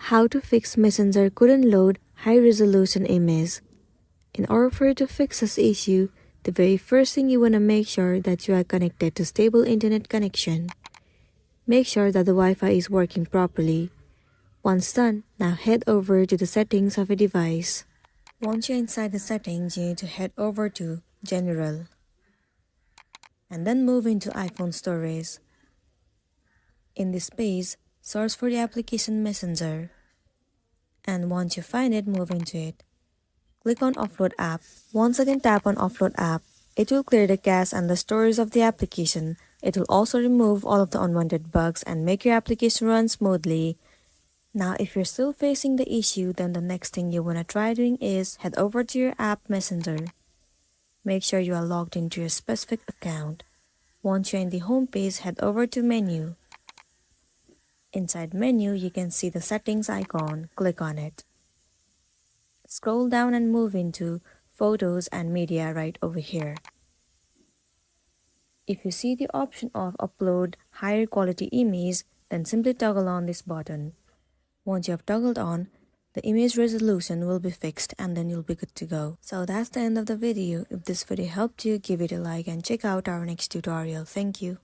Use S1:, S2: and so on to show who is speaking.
S1: How to fix Messenger couldn't load high-resolution image. In order for you to fix this issue, the very first thing you want to make sure that you are connected to stable internet connection. Make sure that the Wi-Fi is working properly. Once done, now head over to the settings of a device. Once you're inside the settings, you need to head over to General. And then move into iPhone storage. In this page, search for the application Messenger. And once you find it, move into it. Click on Offload App. Once again, tap on Offload App. It will clear the cache and the storage of the application. It will also remove all of the unwanted bugs and make your application run smoothly. Now, if you're still facing the issue, then the next thing you want to try doing is head over to your app Messenger. Make sure you are logged into your specific account. Once you're in the home page, head over to Menu. Inside Menu, you can see the settings icon. Click on it. Scroll down and move into Photos and Media right over here. If you see the option of Upload Higher Quality Image, then simply toggle on this button. Once you have toggled on, the image resolution will be fixed and then you'll be good to go. So that's the end of the video. If this video helped you, give it a like and check out our next tutorial. Thank you.